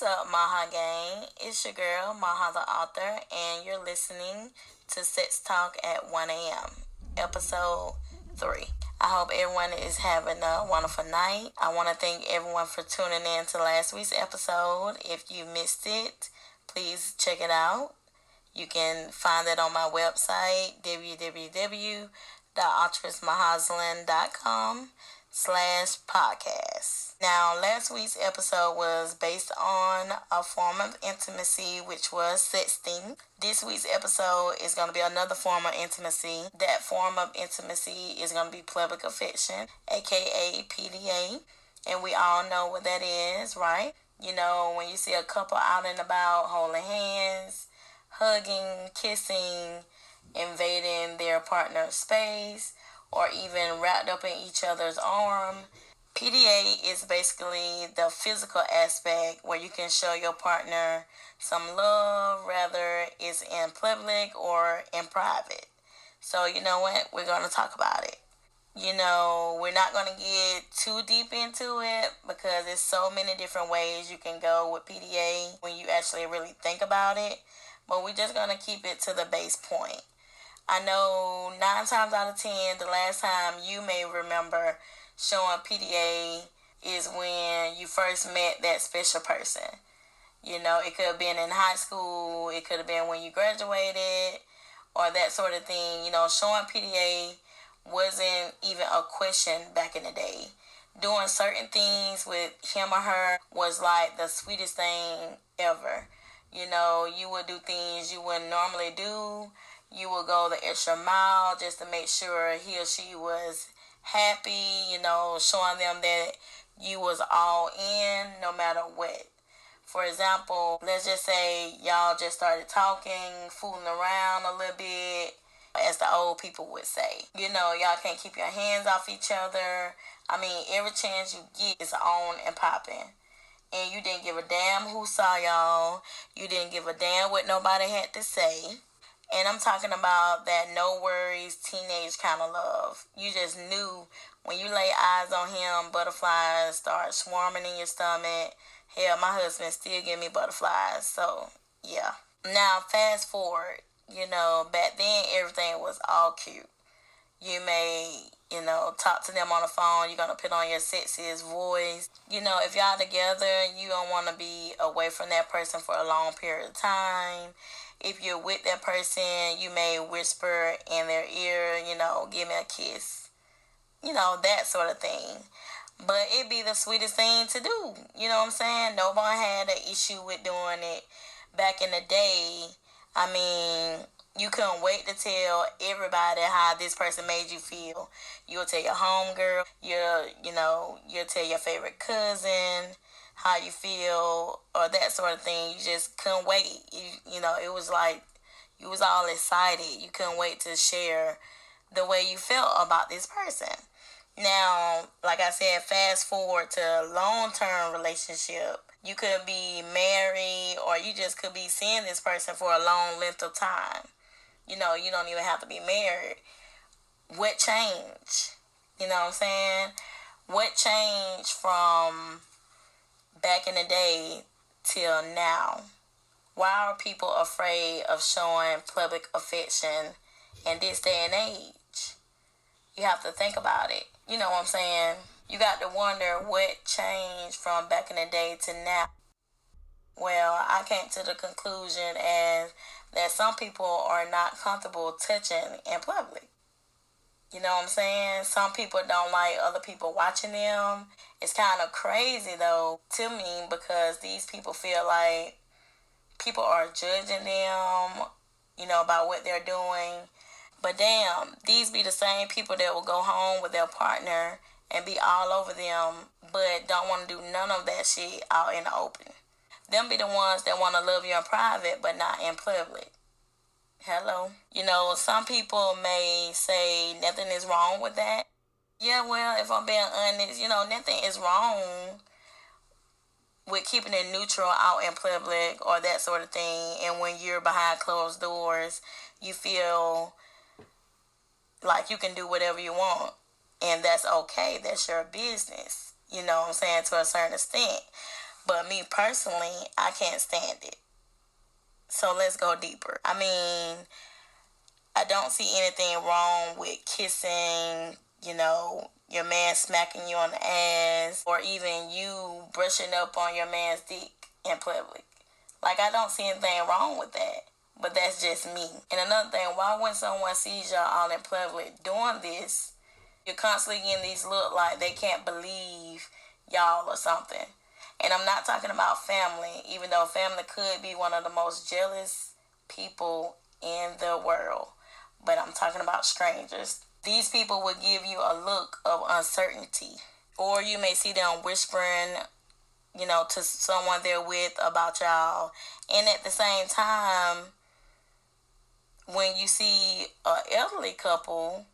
What's up, Maha Gang? It's your girl, Mahatheauthor, and you're listening to Sex Talk at 1 a.m., episode 3. I hope everyone is having a wonderful night. I want to thank everyone for tuning in to last week's episode. If you missed it, please check it out. You can find it on my website, www.ultrasmahazlan.com/podcast. Now, last week's episode was based on a form of intimacy, which was sexting. This week's episode is going to be another form of intimacy. That form of intimacy is going to be pelvic affection, aka PDA. And we all know what that is, right? You know, when you see a couple out and about holding hands, hugging, kissing, invading their partner's space, or even wrapped up in each other's arm. PDA is basically the physical aspect where you can show your partner some love, whether it's in public or in private. So you know what? We're going to talk about it. You know, we're not going to get too deep into it because there's so many different ways you can go with PDA when you actually really think about it. But we're just going to keep it to the base point. I know 9 times out of 10, the last time you may remember showing PDA is when you first met that special person. You know, it could have been in high school, it could have been when you graduated, or that sort of thing. You know, showing PDA wasn't even a question back in the day. Doing certain things with him or her was like the sweetest thing ever. You know, you would do things you wouldn't normally do. You would go the extra mile just to make sure he or she was happy, you know, showing them that you was all in no matter what. For example, let's just say y'all just started talking, fooling around a little bit, as the old people would say. You know, y'all can't keep your hands off each other. I mean, every chance you get is on and popping. And you didn't give a damn who saw y'all. You didn't give a damn what nobody had to say. And I'm talking about that no worries teenage kind of love. You just knew when you lay eyes on him, butterflies start swarming in your stomach. Hell, my husband still give me butterflies. So, yeah. Now, fast forward. You know, back then everything was all cute. You may, talk to them on the phone. You're going to put on your sexiest voice. You know, if y'all together, you don't want to be away from that person for a long period of time. If you're with that person, you may whisper in their ear, give me a kiss. That sort of thing. But it'd be the sweetest thing to do. You know what I'm saying? Nobody had an issue with doing it back in the day. I mean, you couldn't wait to tell everybody how this person made you feel. You'll tell your homegirl, you'll tell your favorite cousin how you feel or that sort of thing. You just couldn't wait. It was like you was all excited. You couldn't wait to share the way you felt about this person. Now, like I said, fast forward to a long-term relationship. You could be married or you just could be seeing this person for a long length of time. You don't even have to be married. What changed? You know what I'm saying? What changed from back in the day till now? Why are people afraid of showing public affection in this day and age? You have to think about it. You know what I'm saying? You got to wonder what changed from back in the day to now. Well, I came to the conclusion as that some people are not comfortable touching in public. You know what I'm saying? Some people don't like other people watching them. It's kind of crazy, though, to me because these people feel like people are judging them, about what they're doing. But damn, these be the same people that will go home with their partner and be all over them, but don't want to do none of that shit out in the open. Them be the ones that want to love you in private, but not in public. Hello? Some people may say nothing is wrong with that. Yeah, well, if I'm being honest, nothing is wrong with keeping it neutral out in public or that sort of thing. And when you're behind closed doors, you feel like you can do whatever you want. And that's okay. That's your business. You know what I'm saying? To a certain extent. But me personally, I can't stand it. So let's go deeper. I mean, I don't see anything wrong with kissing, your man smacking you on the ass, or even you brushing up on your man's dick in public. Like, I don't see anything wrong with that. But that's just me. And another thing, why when someone sees y'all all in public doing this, you're constantly getting these look like they can't believe y'all or something. And I'm not talking about family, even though family could be one of the most jealous people in the world. But I'm talking about strangers. These people will give you a look of uncertainty. Or you may see them whispering, to someone they're with about y'all. And at the same time, when you see an elderly couple,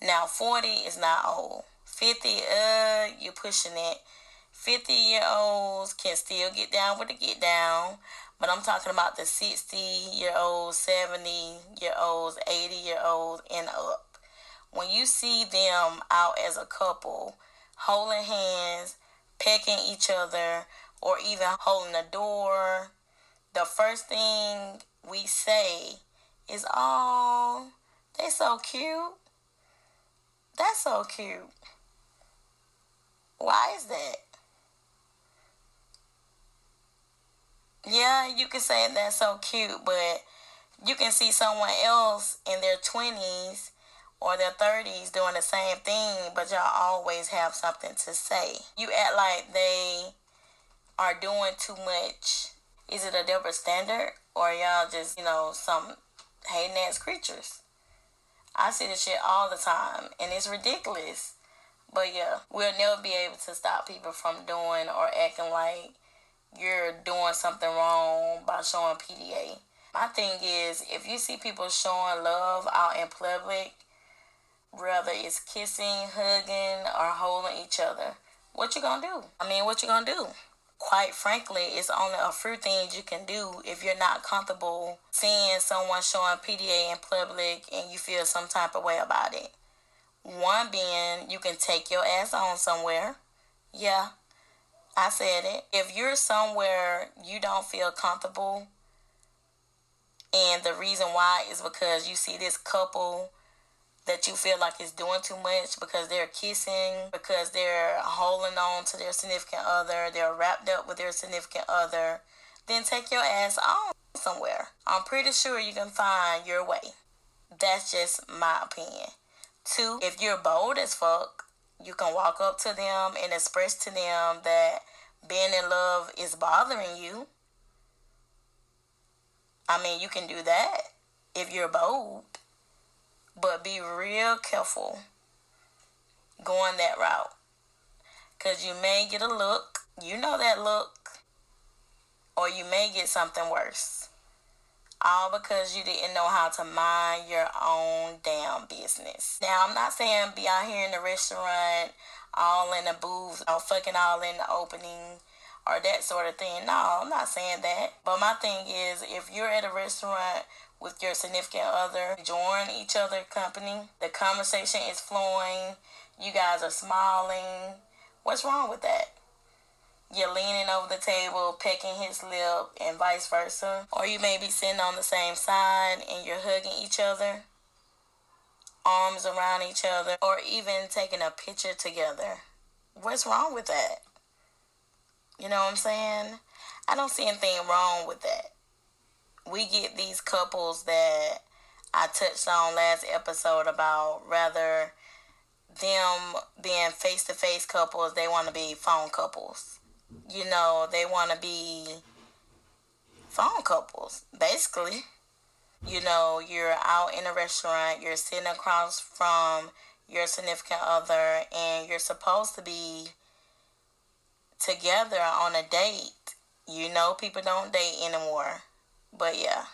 now 40 is not old. 50, you're pushing it. 50-year-olds can still get down with the get down. But I'm talking about the 60-year-olds, 70-year-olds, 80-year-olds, and up. When you see them out as a couple, holding hands, pecking each other, or even holding the door, the first thing we say is, "Oh, they so cute. That's so cute." Why is that? Yeah, you can say that's so cute, but you can see someone else in their 20s or their 30s doing the same thing, but y'all always have something to say. You act like they are doing too much. Is it a double standard, or y'all just, some hating ass creatures? I see this shit all the time, and it's ridiculous. But yeah, we'll never be able to stop people from doing or acting like you're doing something wrong by showing PDA. My thing is, if you see people showing love out in public, whether it's kissing, hugging, or holding each other, what you gonna do? What you gonna do? Quite frankly, it's only a few things you can do if you're not comfortable seeing someone showing PDA in public and you feel some type of way about it. One being, you can take your ass on somewhere. Yeah, I said it. If you're somewhere you don't feel comfortable, and the reason why is because you see this couple that you feel like is doing too much, because they're kissing, because they're holding on to their significant other, they're wrapped up with their significant other, then take your ass on somewhere. I'm pretty sure you can find your way. That's just my opinion. 2, if you're bold as fuck, you can walk up to them and express to them that being in love is bothering you. You can do that if you're bold. But be real careful going that route. Because you may get a look, that look, or you may get something worse. All because you didn't know how to mind your own damn business. Now, I'm not saying be out here in the restaurant, all in the booth, fucking all in the opening, or that sort of thing. No, I'm not saying that. But my thing is, if you're at a restaurant with your significant other, enjoying each other's company, the conversation is flowing, you guys are smiling, what's wrong with that? You're leaning over the table, pecking his lip, and vice versa. Or you may be sitting on the same side and you're hugging each other, arms around each other, or even taking a picture together. What's wrong with that? You know what I'm saying? I don't see anything wrong with that. We get these couples that I touched on last episode about, rather them being face-to-face couples, they want to be phone couples. They want to be phone couples, basically. You're out in a restaurant, you're sitting across from your significant other, and you're supposed to be together on a date. People don't date anymore. But yeah,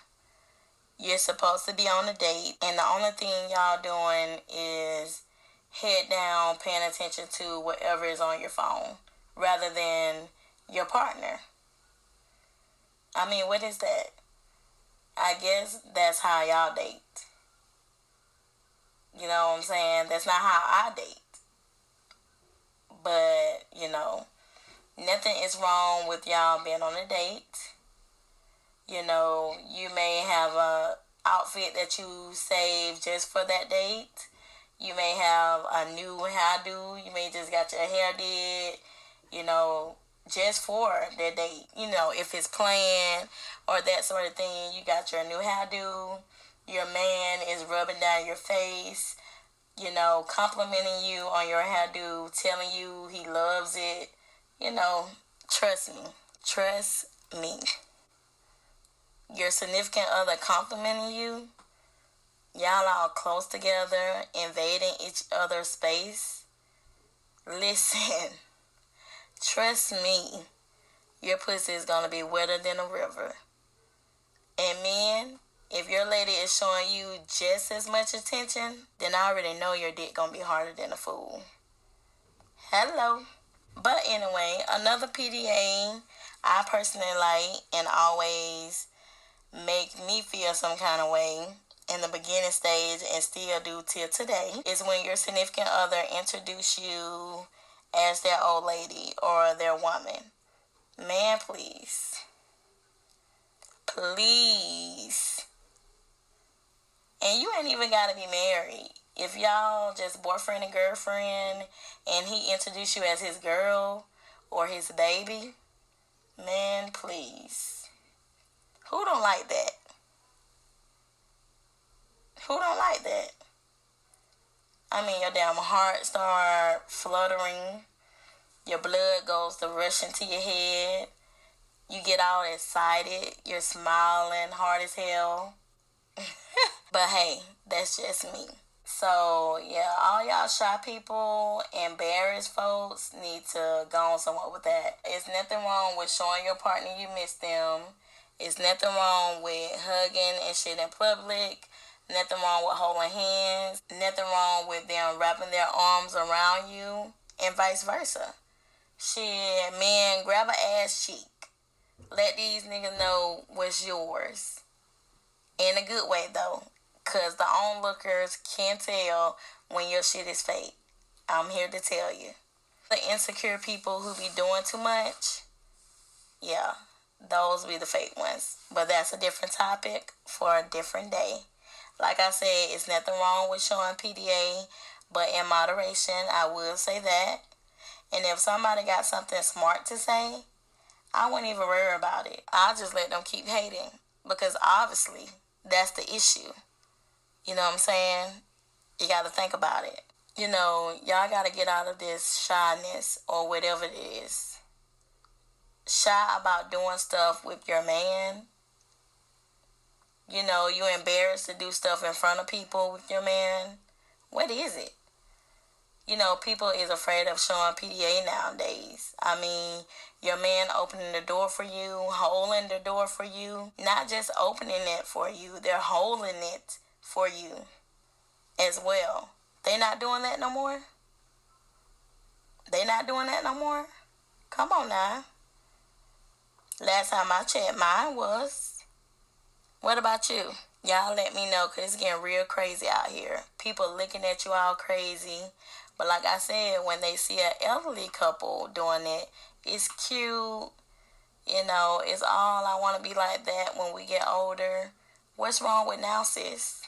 you're supposed to be on a date, and the only thing y'all doing is head down, paying attention to whatever is on your phone, rather than your partner. What is that? I guess that's how y'all date. You know what I'm saying? That's not how I date. But, Nothing is wrong with y'all being on a date. You know, you may have a outfit that you saved just for that date. You may have a new hairdo. You may just got your hair did, you know, just for the date. You know, if it's planned or that sort of thing, you got your new hairdo. Your man is rubbing down your face, you know, complimenting you on your hairdo, telling you he loves it. You know, trust me. Trust me. Your significant other complimenting you, y'all all close together, invading each other's space. Listen, trust me, your pussy is going to be wetter than a river. And men, if your lady is showing you just as much attention, then I already know your dick going to be harder than a fool. Hello. But anyway, another PDA I personally like and always make me feel some kind of way in the beginning stage and still do till today is when your significant other introduce you as their old lady or their woman. Man, please. Please. And you ain't even got to be married. If y'all just boyfriend and girlfriend and he introduce you as his girl or his baby, man, please. Who don't like that? Who don't like that? I mean, your damn heart start fluttering. Your blood goes to rushing to your head. You get all excited. You're smiling hard as hell. But hey, that's just me. So, yeah, all y'all shy people, embarrassed folks need to go on somewhere with that. It's nothing wrong with showing your partner you miss them. It's nothing wrong with hugging and shit in public. Nothing wrong with holding hands. Nothing wrong with them wrapping their arms around you and vice versa. Shit, man, grab an ass cheek. Let these niggas know what's yours. In a good way, though. Because the onlookers can tell when your shit is fake. I'm here to tell you. The insecure people who be doing too much, yeah, those be the fake ones. But that's a different topic for a different day. Like I said, it's nothing wrong with showing PDA, but in moderation, I will say that. And if somebody got something smart to say, I wouldn't even worry about it. I'll just let them keep hating. Because obviously, that's the issue. You know what I'm saying? You got to think about it. You know, y'all got to get out of this shyness or whatever it is. Shy about doing stuff with your man. You know, you embarrassed to do stuff in front of people with your man. What is it? You know, people is afraid of showing PDA nowadays. I mean, your man opening the door for you, holding the door for you. Not just opening it for you, they're holding it for you as well. They not doing that no more? They not doing that no more? Come on now. Last time I checked, mine was. What about you? Y'all let me know, because it's getting real crazy out here. People looking at you all crazy. But like I said, when they see an elderly couple doing it, it's cute. You know, it's all I want to be like that when we get older. What's wrong with now, sis?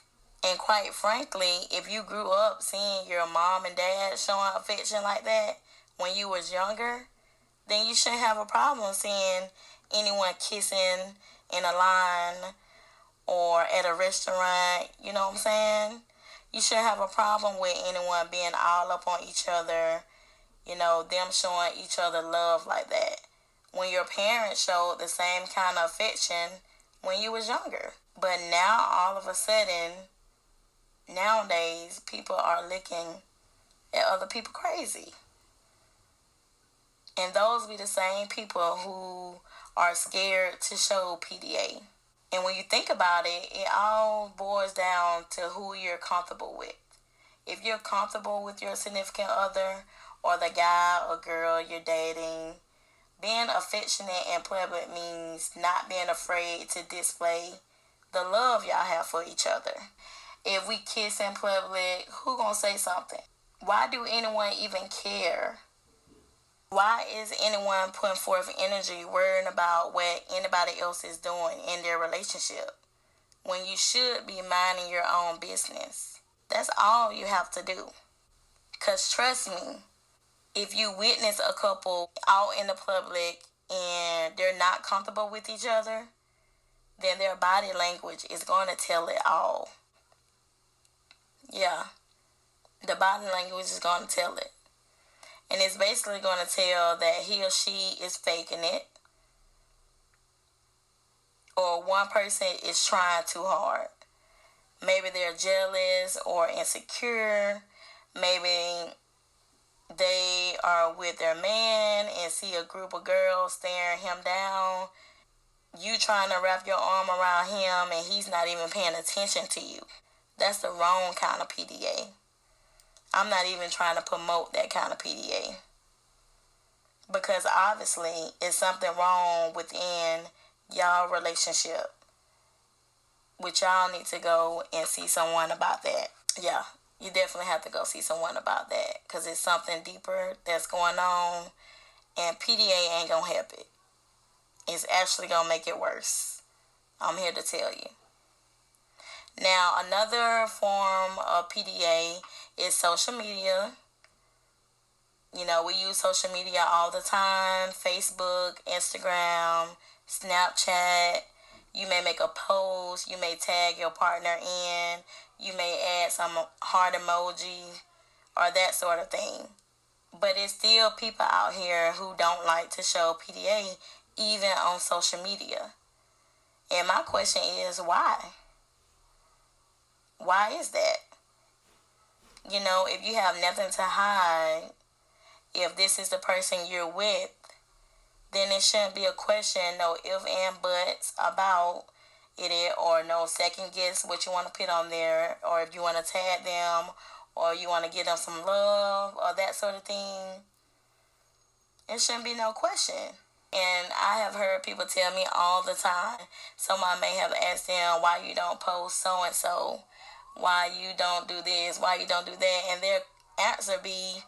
And quite frankly, if you grew up seeing your mom and dad showing affection like that when you was younger, then you shouldn't have a problem seeing anyone kissing in a line or at a restaurant. You know what I'm saying? You shouldn't have a problem with anyone being all up on each other, you know, them showing each other love like that. When your parents showed the same kind of affection when you was younger. But now, all of a sudden, nowadays, people are looking at other people crazy. And those be the same people who are scared to show PDA. And when you think about it, it all boils down to who you're comfortable with. If you're comfortable with your significant other or the guy or girl you're dating, being affectionate in public means not being afraid to display the love y'all have for each other. If we kiss in public, who gonna say something? Why do anyone even care Why is anyone putting forth energy worrying about what anybody else is doing in their relationship when you should be minding your own business? That's all you have to do. Because trust me, if you witness a couple out in the public and they're not comfortable with each other, then their body language is going to tell it all. Yeah, the body language is going to tell it. And it's basically going to tell that he or she is faking it, or one person is trying too hard. Maybe they're jealous or insecure. Maybe they are with their man and see a group of girls staring him down. You trying to wrap your arm around him and he's not even paying attention to you. That's the wrong kind of PDA. I'm not even trying to promote that kind of PDA. Because obviously it's something wrong within y'all relationship. Which y'all need to go and see someone about that. Yeah, you definitely have to go see someone about that. Because it's something deeper that's going on. And PDA ain't going to help it. It's actually going to make it worse. I'm here to tell you. Now, another form of PDA is social media. You know, we use social media all the time. Facebook, Instagram, Snapchat. You may make a post. You may tag your partner in. You may add some heart emoji or that sort of thing. But it's still people out here who don't like to show PDA even on social media. And my question is, why? Why is that? You know, if you have nothing to hide, if this is the person you're with, then it shouldn't be a question, no ifs and buts about it, or no second guess what you want to put on there, or if you want to tag them, or you want to give them some love, or that sort of thing. It shouldn't be no question. And I have heard people tell me all the time, someone may have asked them, why you don't post so-and-so, why you don't do this, why you don't do that, and their answer be,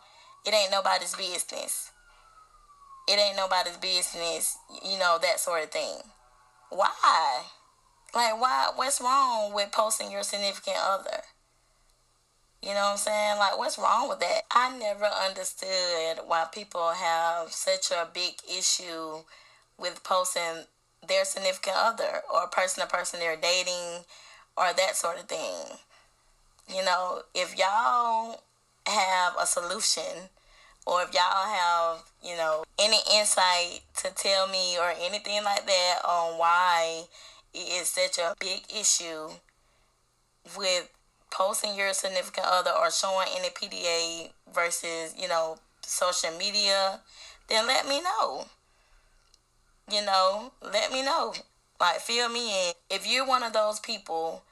it ain't nobody's business. It ain't nobody's business, you know, that sort of thing. Why? Like, why? What's wrong with posting your significant other? You know what I'm saying? Like, what's wrong with that? I never understood why people have such a big issue with posting their significant other or person to person they're dating or that sort of thing. You know, if y'all have a solution or if y'all have, you know, any insight to tell me or anything like that on why it is such a big issue with posting your significant other or showing any PDA versus, you know, social media, then let me know. You know, let me know. Like, fill me in. If you're one of those people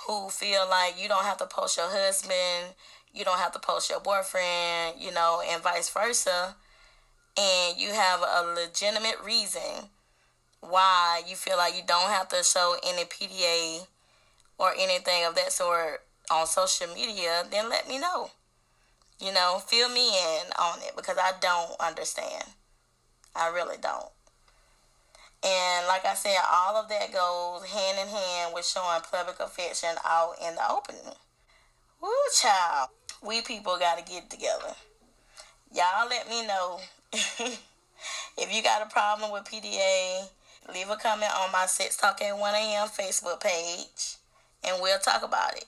who feel like you don't have to post your husband, you don't have to post your boyfriend, you know, and vice versa, and you have a legitimate reason why you feel like you don't have to show any PDA or anything of that sort on social media, then let me know. You know, fill me in on it because I don't understand. I really don't. And like I said, all of that goes hand in hand with showing public affection out in the open. Woo, child. We people got to get together. Y'all let me know. If you got a problem with PDA, leave a comment on my Sex Talk at 1 a.m. Facebook page, and we'll talk about it.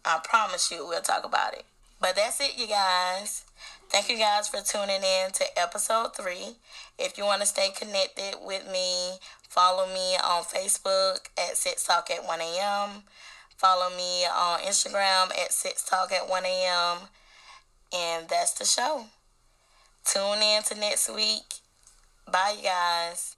I promise you we'll talk about it. But that's it, you guys. Thank you guys for tuning in to episode 3. If you want to stay connected with me, follow me on Facebook at Sex Talk at 1 a.m. Follow me on Instagram at Sex Talk at 1 a.m. And that's the show. Tune in to next week. Bye, you guys.